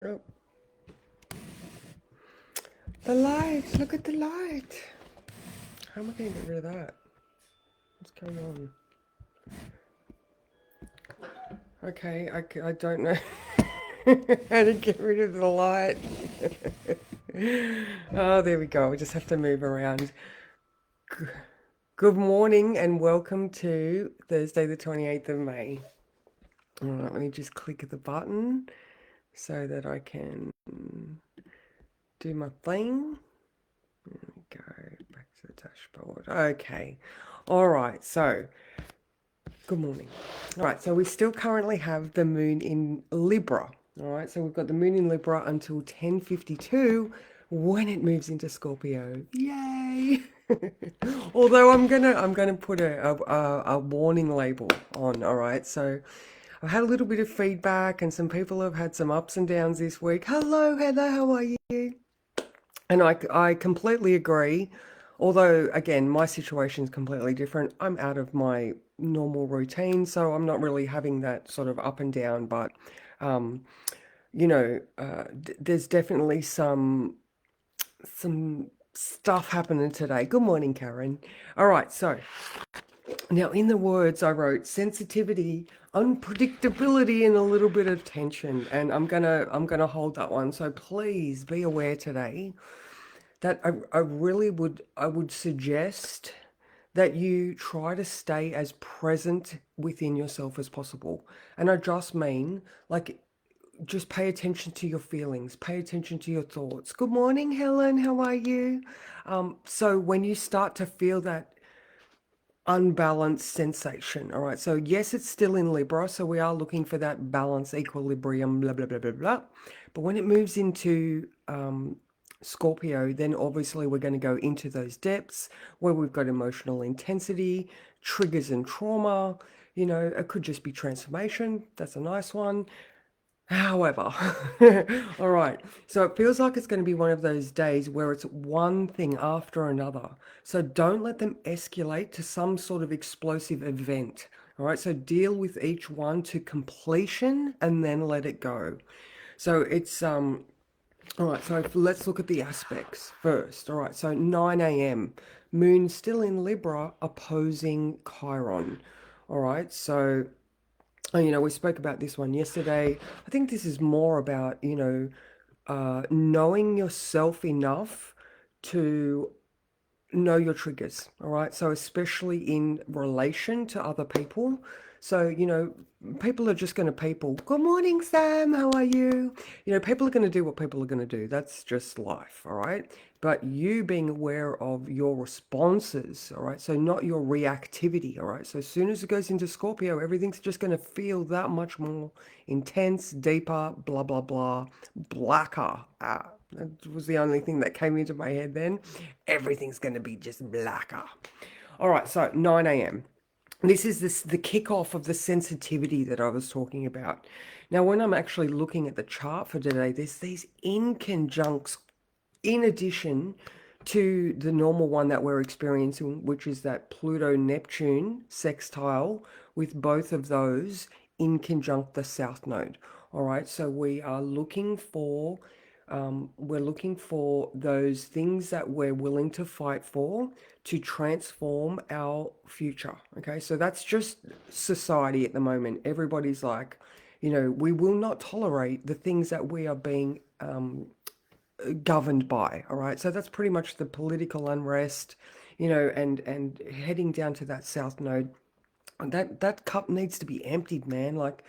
Oh, the light. Look at the light. How am I going to get rid of that? What's going on? Okay, I don't know how to get rid of the light. Oh, there we go. We just have to move around. G- Good morning and welcome to Thursday, the 28th of May. All right, let me just click the button so that I can do my thing. Go back to the dashboard. Okay. All right. So, good morning. All right. So, we still currently have the moon in Libra. All right. So, we've got the moon in Libra until 10:52 when it moves into Scorpio. Yay. Although I'm gonna put a warning label on. All right. So, I've had a little bit of feedback and some people have had some ups and downs this week. Hello, Heather. How are you? And I completely agree. Although, again, my situation is completely different. I'm out of my normal routine, so I'm not really having that sort of up and down. But, um, there's definitely some stuff happening today. Good morning, Karen. All right, so now in the words I wrote sensitivity, unpredictability, and a little bit of tension. And I'm gonna hold that one. So please be aware today that I would suggest that you try to stay as present within yourself as possible. And I just mean like just pay attention to your feelings, pay attention to your thoughts. Good morning, Helen. How are you? So when you start to feel that unbalanced sensation, all right. So yes, it's still in Libra, so we are looking for that balance, equilibrium, blah blah blah blah blah. But when it moves into Scorpio, then obviously we're going to go into those depths where we've got emotional intensity, triggers and trauma. It could just be transformation. That's a nice one. However, all right. So it feels like it's going to be one of those days where it's one thing after another. So don't let them escalate to some sort of explosive event. All right. So deal with each one to completion and then let it go. So it's all right, so let's look at the aspects first. All right, so 9 a.m. Moon still in Libra opposing Chiron. All right, so we spoke about this one yesterday. I think this is more about, knowing yourself enough to know your triggers, all right? So, especially in relation to other people. So, people are just going to people, good morning, Sam, how are you? People are going to do what people are going to do. That's just life, all right? But you being aware of your responses, all right? So, not your reactivity, all right? So, as soon as it goes into Scorpio, everything's just going to feel that much more intense, deeper, blah, blah, blah, blacker. That was the only thing that came into my head then. Everything's going to be just blacker. All right, so 9 a.m. This is the kickoff of the sensitivity that I was talking about. Now, when I'm actually looking at the chart for today, there's these inconjuncts in addition to the normal one that we're experiencing, which is that Pluto Neptune sextile with both of those in conjunct the South Node. All right, so we're looking for those things that we're willing to fight for to transform our future. Okay, so that's just society at the moment. Everybody's like, we will not tolerate the things that we are being governed by. All right, so that's pretty much the political unrest, and heading down to that South Node. That cup needs to be emptied, man. Like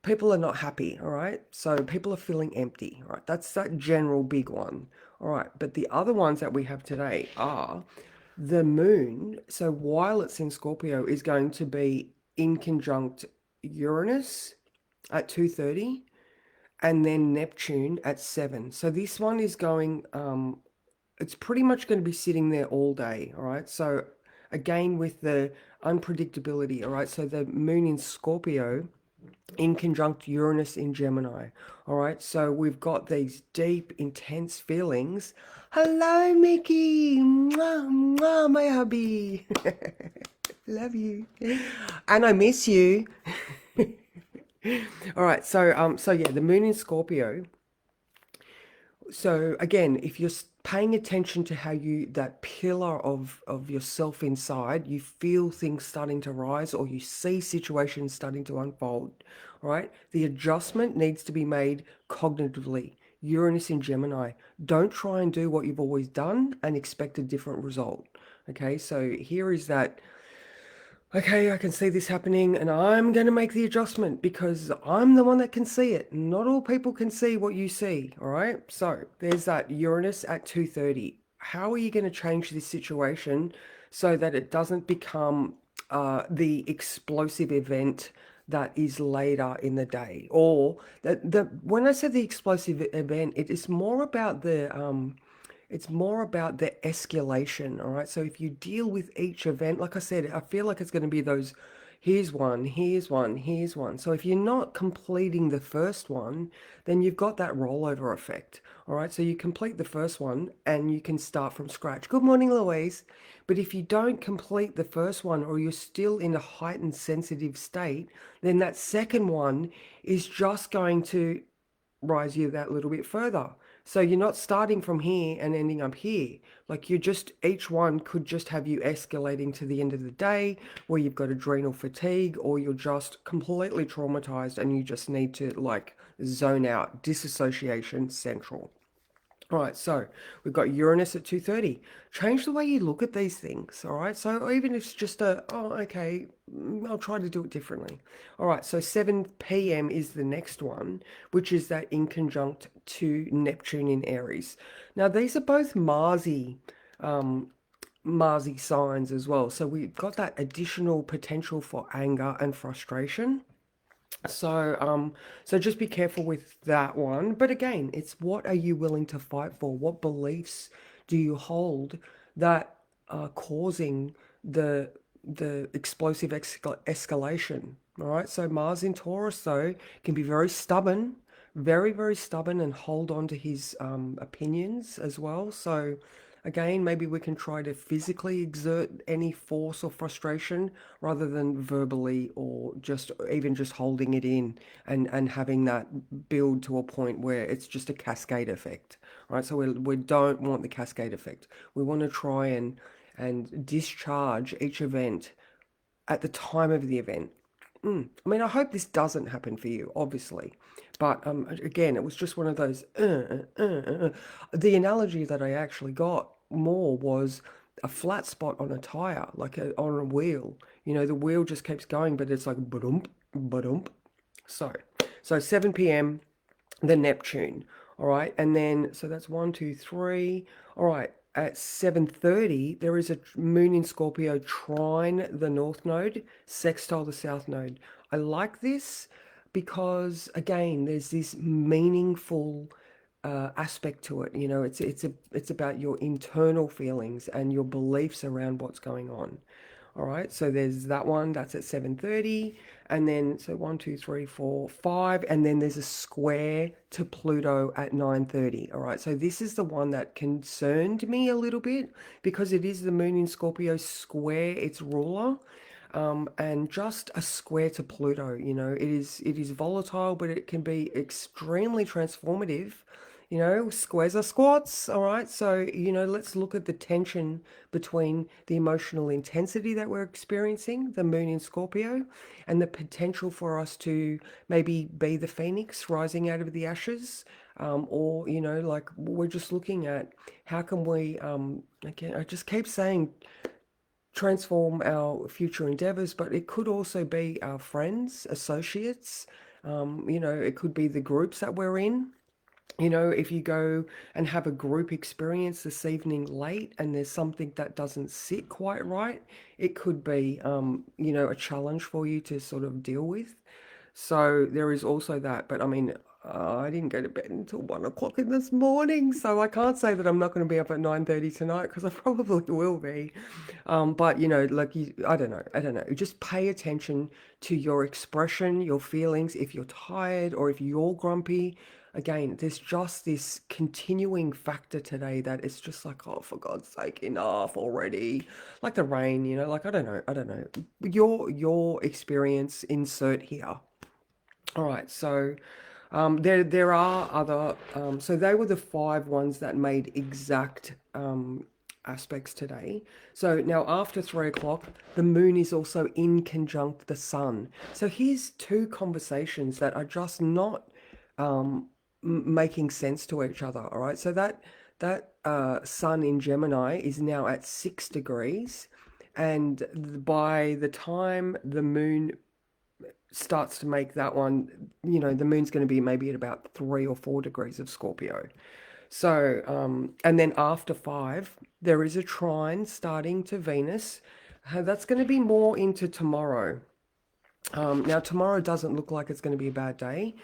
people are not happy, all right? So people are feeling empty, all right? That's that general big one, all right? But the other ones that we have today are the moon. So while it's in Scorpio, is going to be in conjunct Uranus at 2:30 and then Neptune at 7. So this one is going, it's pretty much going to be sitting there all day, all right? So again, with the unpredictability, all right? So the moon in Scorpio in conjunct Uranus in Gemini. All right, so we've got these deep, intense feelings. Hello, Mickey. Mwah, mwah, my hubby. Love you. And I miss you. All right, so yeah, the moon in Scorpio. So again, if you're paying attention to how you, that pillar of yourself inside, you feel things starting to rise or you see situations starting to unfold, right? The adjustment needs to be made cognitively. Uranus in Gemini. Don't try and do what you've always done and expect a different result. Okay, so here is that, okay, I can see this happening and I'm going to make the adjustment because I'm the one that can see it. Not all people can see what you see, all right? So there's that Uranus at 2:30. How are you going to change this situation so that it doesn't become the explosive event that is later in the day? Or the when I said the explosive event, it is more about the it's more about the escalation, all right? So if you deal with each event, like I said, I feel like it's going to be those, here's one, here's one, here's one. So if you're not completing the first one, then you've got that rollover effect, all right? So you complete the first one and you can start from scratch. Good morning, Louise. But if you don't complete the first one or you're still in a heightened sensitive state, then that second one is just going to rise you that little bit further. So you're not starting from here and ending up here. Like you just, each one could just have you escalating to the end of the day where you've got adrenal fatigue or you're just completely traumatized and you just need to like zone out, disassociation central. All right, so we've got Uranus at 2:30. Change the way you look at these things, all right? So even if it's just a, oh, okay, I'll try to do it differently. All right, so 7 p.m. is the next one, which is that in conjunct to Neptune in Aries. Now, these are both um, Marsy signs as well. So we've got that additional potential for anger and frustration. So just be careful with that one. But again, it's what are you willing to fight for? What beliefs do you hold that are causing the explosive escalation? All right. So Mars in Taurus though can be very stubborn, very, very stubborn, and hold on to his opinions as well. So again, maybe we can try to physically exert any force or frustration rather than verbally or just even just holding it in and having that build to a point where it's just a cascade effect. Right? So we don't want the cascade effect. We want to try and discharge each event at the time of the event. I mean, I hope this doesn't happen for you, obviously. But again, it was just one of those. The analogy that I actually got more was a flat spot on a tire, like on a wheel. You know, the wheel just keeps going, but it's like ba-dump, ba-dump. So, so 7 p.m the Neptune. All right. And then, so that's one, two, three. All right. At 7:30, there is a moon in Scorpio trine the North Node, sextile the South Node. I like this because, again, there's this meaningful aspect to it. You know, it's about your internal feelings and your beliefs around what's going on. All right, so there's that one that's at 7:30, and then so one, two, three, four, five, and then there's a square to Pluto at 9:30. All right, so this is the one that concerned me a little bit because it is the moon in Scorpio square its ruler. And just a square to Pluto, you know, it is volatile, but it can be extremely transformative. You know, squares are squats, all right? So, you know, let's look at the tension between the emotional intensity that we're experiencing, the moon in Scorpio, and the potential for us to maybe be the phoenix rising out of the ashes. Or, you know, like we're just looking at how can we, again, I just keep saying transform our future endeavors, but it could also be our friends, associates. You know, it could be the groups that we're in. You know, if you go and have a group experience this evening late and there's something that doesn't sit quite right, it could be, you know, a challenge for you to sort of deal with. So there is also that. But I mean, I didn't go to bed until 1 o'clock in this morning, so I can't say that I'm not going to be up at 9:30 tonight because I probably will be. But you know, like you, I don't know. Just pay attention to your expression, your feelings. If you're tired or if you're grumpy, again, there's just this continuing factor today that it's just like, oh, for God's sake, enough already. Like the rain, you know, like I don't know. Your experience insert here. All right, so There are other, so they were the five ones that made exact aspects today. So now after 3 o'clock, the moon is also in conjunct the sun. So here's two conversations that are just not making sense to each other. All right. So that sun in Gemini is now at 6 degrees. And by the time the moon starts to make that one, the moon's going to be maybe at about 3 or 4 degrees of Scorpio. So, and then after 5, there is a trine starting to Venus. That's going to be more into tomorrow. Now, tomorrow doesn't look like it's going to be a bad day.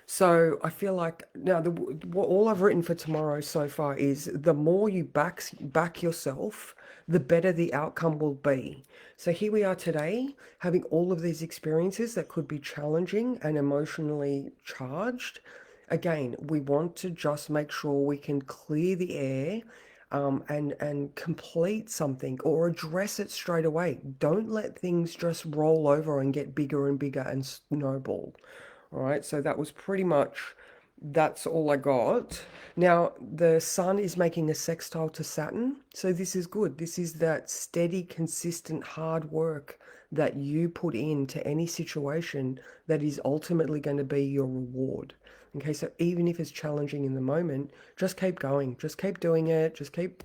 So I feel like now all I've written for tomorrow so far is the more you back yourself, the better the outcome will be. So here we are today, having all of these experiences that could be challenging and emotionally charged. Again, we want to just make sure we can clear the air, and complete something or address it straight away. Don't let things just roll over and get bigger and bigger and snowball. All right, so that was pretty much that's all I got. Now, the sun is making a sextile to Saturn, so this is good. This is that steady, consistent, hard work that you put into any situation that is ultimately going to be your reward. Okay, so even if it's challenging in the moment, just keep going, just keep doing it, just keep,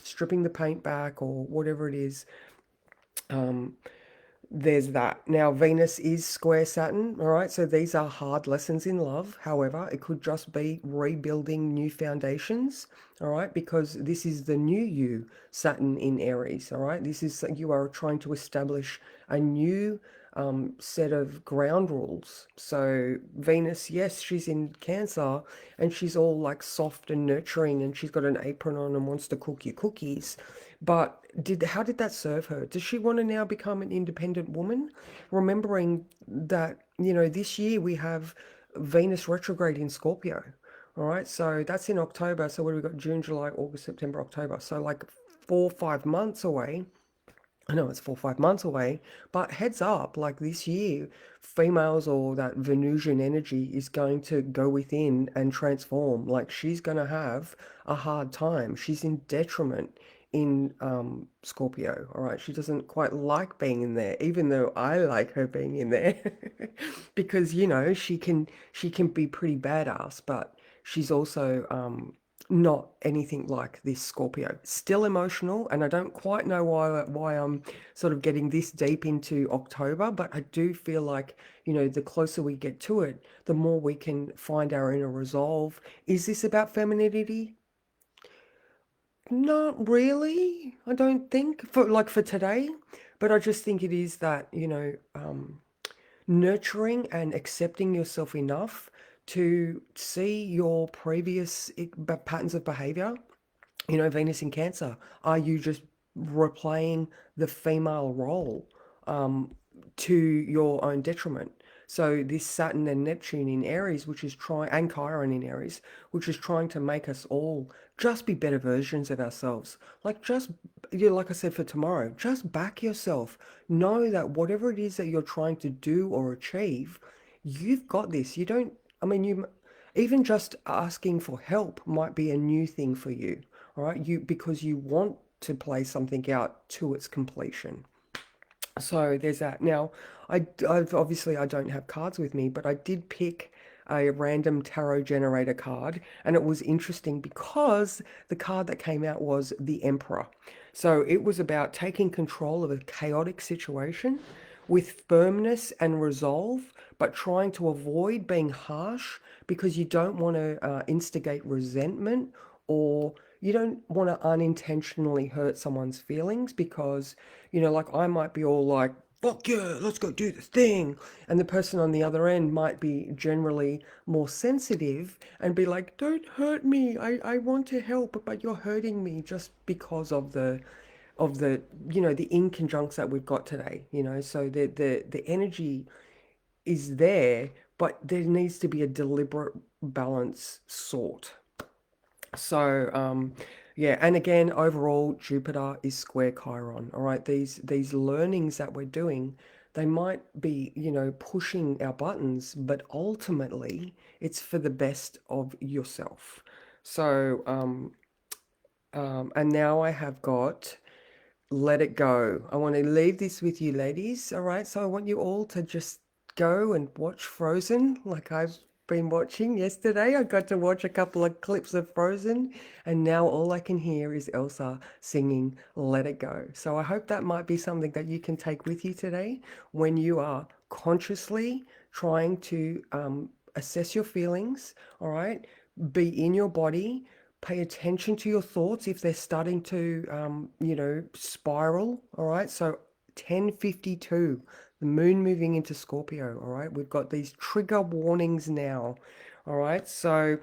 stripping the paint back or whatever it is. Um, there's that. Now, Venus is square Saturn, all right? So these are hard lessons in love. However, it could just be rebuilding new foundations, all right? Because this is the new you, Saturn in Aries, all right? This is you are trying to establish a new set of ground rules. So Venus, yes, she's in Cancer and she's all like soft and nurturing and she's got an apron on and wants to cook you cookies. But how did that serve her? Does she want to now become an independent woman? Remembering that, this year we have Venus retrograde in Scorpio. All right, so that's in October. So what do we got? June, July, August, September, October. So like 4 or 5 months away. I know it's 4 or 5 months away, but heads up, like this year, females or that Venusian energy is going to go within and transform. Like she's going to have a hard time. She's in detriment in Scorpio. All right, she doesn't quite like being in there, even though I like her being in there, because she can be pretty badass, but she's also not anything like this Scorpio. Still emotional, and I don't quite know why I'm sort of getting this deep into October, but I do feel like, the closer we get to it, the more we can find our inner resolve. Is this about femininity? Not really. I don't think for today, but I just think it is that, nurturing and accepting yourself enough to see your previous patterns of behavior. Venus in Cancer, are you just replaying the female role to your own detriment? So this Saturn and Neptune in Aries, which is trying, and Chiron in Aries, which is trying to make us all just be better versions of ourselves. Like just, like I said for tomorrow, just back yourself. Know that whatever it is that you're trying to do or achieve, you've got this. You don't, I mean, even just asking for help might be a new thing for you. All right, because you want to play something out to its completion. So there's that. Now, I've obviously I don't have cards with me, but I did pick a random tarot generator card, and it was interesting because the card that came out was the Emperor. So it was about taking control of a chaotic situation with firmness and resolve, but trying to avoid being harsh because you don't want to instigate resentment, or you don't want to unintentionally hurt someone's feelings because, like I might be all like, fuck yeah, let's go do this thing. And the person on the other end might be generally more sensitive and be like, don't hurt me. I want to help, but you're hurting me just because of the the inconjuncts that we've got today. So the energy is there, but there needs to be a deliberate balance sought. So, yeah, and again, overall, Jupiter is square Chiron. All right, these learnings that we're doing, they might be, you know, pushing our buttons, but ultimately it's for the best of yourself. So, and now I have got let it go. I want to leave this with you, ladies. All right. So I want you all to just go and watch Frozen like I've been watching yesterday. I got to watch a couple of clips of Frozen, and now all I can hear is Elsa singing Let It Go. So I hope that might be something that you can take with you today when you are consciously trying to assess your feelings. All right. Be in your body, pay attention to your thoughts if they're starting to you know, spiral. All right, so 10:52, the moon moving into Scorpio. All right, we've got these trigger warnings now. All right, so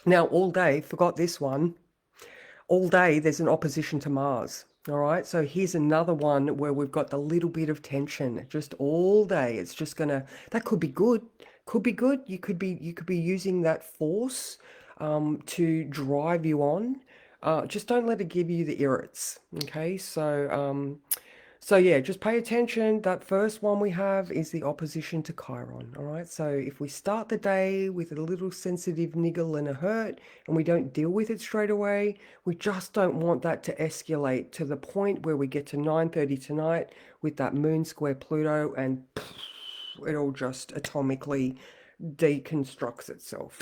now all day, forgot this one, all day there's an opposition to Mars. All right, so here's another one where we've got the little bit of tension just all day. It's just gonna, that could be good, could be good. You could be using that force to drive you on. Just don't let it give you the irrits. Okay, so yeah, just pay attention. That first one we have is the opposition to Chiron. All right. So if we start the day with a little sensitive niggle and a hurt and we don't deal with it straight away, we just don't want that to escalate to the point where we get to 9:30 tonight with that moon square Pluto and it all just atomically deconstructs itself.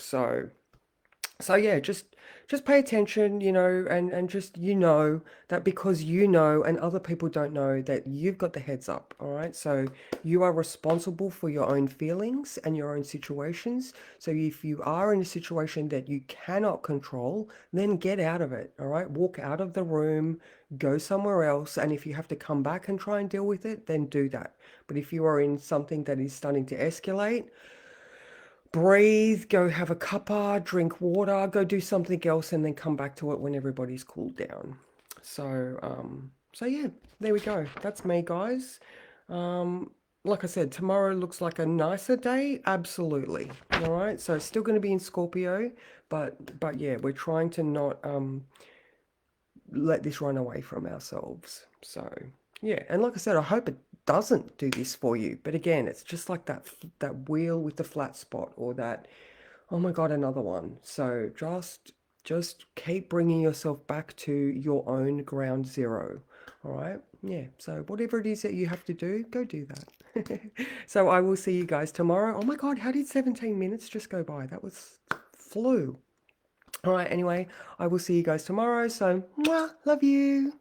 So yeah, just pay attention, you know, and just, you know, that because you know and other people don't know that you've got the heads up. All right, so you are responsible for your own feelings and your own situations. So if you are in a situation that you cannot control, then get out of it. All right, walk out of the room, go somewhere else, and if you have to come back and try and deal with it, then do that. But if you are in something that is starting to escalate, breathe, go have a cuppa, drink water, go do something else, and then come back to it when everybody's cooled down. So yeah, there we go. That's me, guys. Like I said, tomorrow looks like a nicer day. Absolutely. All right. So it's still going to be in Scorpio, but yeah, we're trying to not let this run away from ourselves. So yeah, and like I said, I hope it doesn't do this for you. But again, it's just like that wheel with the flat spot or that, oh my God, another one. So just keep bringing yourself back to your own ground zero. All right. Yeah. So whatever it is that you have to do, go do that. So I will see you guys tomorrow. Oh my God, how did 17 minutes just go by? That was flew. All right. Anyway, I will see you guys tomorrow. So, mwah, love you.